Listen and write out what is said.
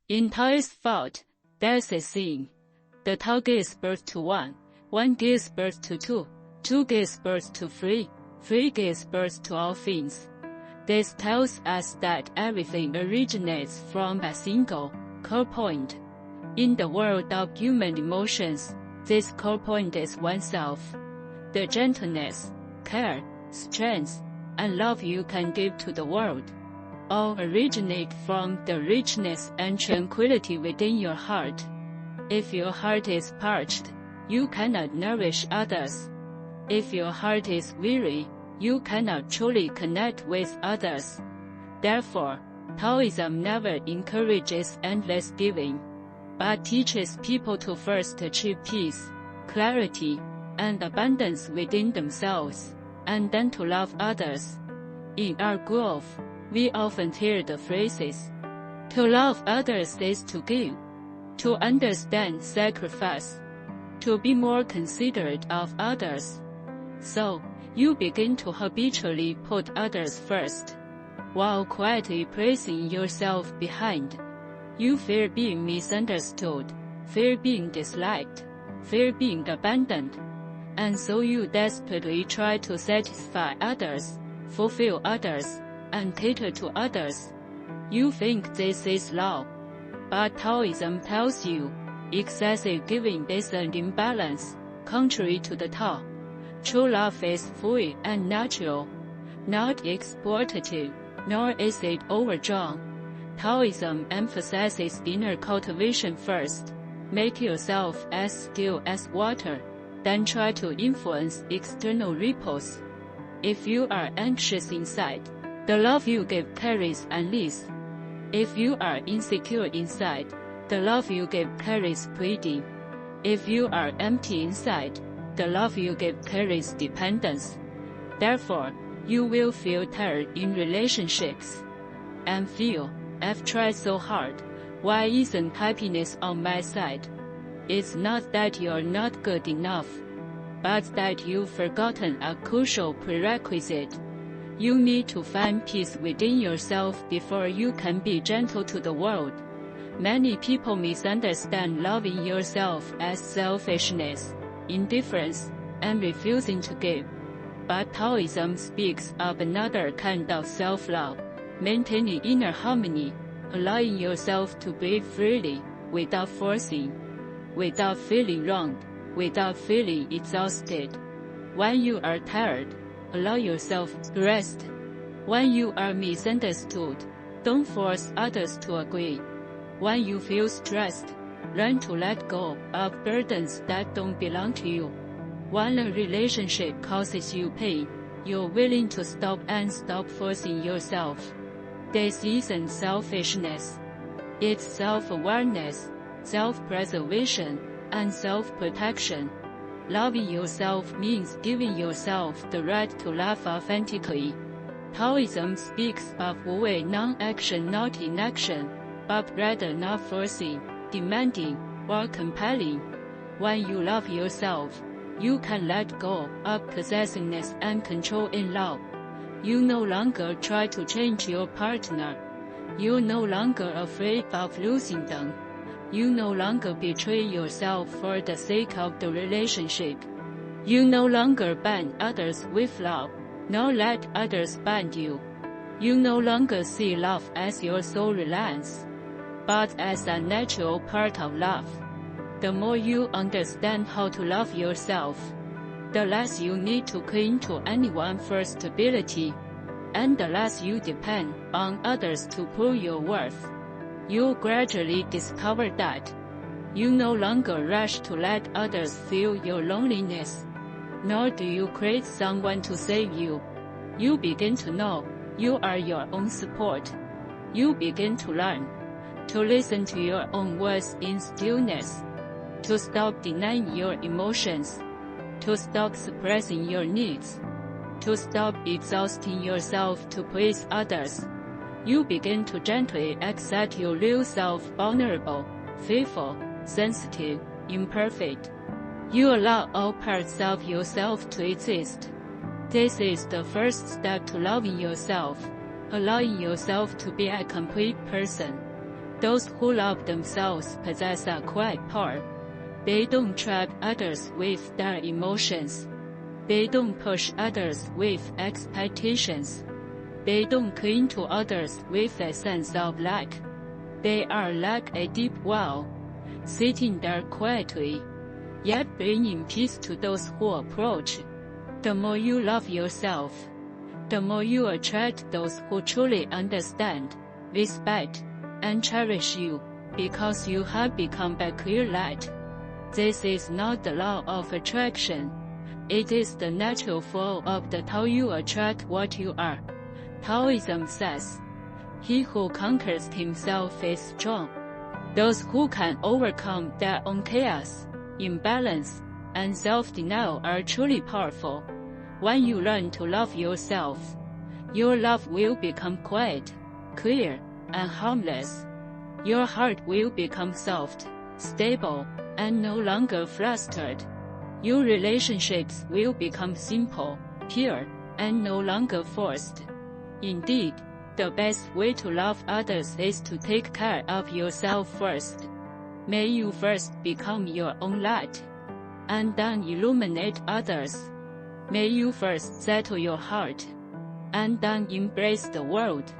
In Taoist thought, there's a saying: the Tao gives birth to one, one gives birth to two, two gives birth to three, three gives birth to all things. This tells us that everything originates from a single core point. In the world of human emotions, this core point is oneself. The gentleness, care, strength, and love you can give to the world all originate from the richness and tranquility within your heart. If your heart is parched, you cannot nourish others. If your heart is weary, you cannot truly connect with others. Therefore, Taoism never encourages endless giving, but teaches people to first achieve peace, clarity, and abundance within themselves, and then to love others. In our growth, we often hear the phrases, "To love others is to give," "To understand sacrifice," "To be more considerate of others." So, you begin to habitually put others first, while quietly placing yourself behind. You fear being misunderstood, fear being disliked, fear being abandoned, and so you desperately try to satisfy others, fulfill others, and cater to others. You think this is love, but Taoism tells you excessive giving is an imbalance, contrary to the Tao. True love is free and natural, not exploitative, nor is it overdrawn. Taoism emphasizes inner cultivation first. Make yourself as still as water, then try to influence external ripples. If you are anxious inside, the love you give carries unease. If you are insecure inside, the love you give carries pleading. If you are empty inside, the love you give carries dependence. Therefore, you will feel tired in relationships and feel, "I've tried so hard, why isn't happiness on my side?" It's not that you're not good enough, but that you've forgotten a crucial prerequisite. You need to find peace within yourself before you can be gentle to the world. Many people misunderstand loving yourself as selfishness, indifference, and refusing to give. But Taoism speaks of another kind of self-love, maintaining inner harmony, allowing yourself to breathe freely, without forcing, without feeling wronged, without feeling exhausted. When you are tired, allow yourself to rest. When you are misunderstood, don't force others to agree. When you feel stressed, learn to let go of burdens that don't belong to you. When a relationship causes you pain, you're willing to stop and stop forcing yourself. This isn't selfishness. It's self-awareness, self-preservation, and self-protection. Loving yourself means giving yourself the right to love authentically. Taoism speaks of wu-wei non-action, not inaction, but rather not forcing, demanding, or compelling. When you love yourself, you can let go of possessiveness and control in love. You no longer try to change your partner. You're no longer afraid of losing them. You no longer betray yourself for the sake of the relationship. You no longer bind others with love, nor let others bind you. You no longer see love as your sole reliance, but as a natural part of love. The more you understand how to love yourself, the less you need to cling to anyone for stability, and the less you depend on others to prove your worth. You'll gradually discover that you no longer rush to let others feel your loneliness, nor do you crave someone to save you. You begin to know you are your own support. You begin to learn to listen to your own voice in stillness, to stop denying your emotions, to stop suppressing your needs, to stop exhausting yourself to please others. You begin to gently accept your real self, vulnerable, faithful, sensitive, imperfect. You allow all parts of yourself to exist. This is the first step to loving yourself, allowing yourself to be a complete person. Those who love themselves possess a quiet power. They don't trap others with their emotions. They don't push others with expectations. They don't cling to others with a sense of lack. They are like a deep well, sitting there quietly, yet bringing peace to those who approach. The more you love yourself, the more you attract those who truly understand, respect, and cherish you, because you have become a clear light. This is not the law of attraction. It is the natural flow of the Tao. You attract what you are. Taoism says, "He who conquers himself is strong." Those who can overcome their own chaos, imbalance, and self-denial are truly powerful. When you learn to love yourself, your love will become quiet, clear, and harmless. Your heart will become soft, stable, and no longer flustered. Your relationships will become simple, pure, and no longer forced. Indeed, the best way to love others is to take care of yourself first. May you first become your own light, and then illuminate others. May you first settle your heart, and then embrace the world.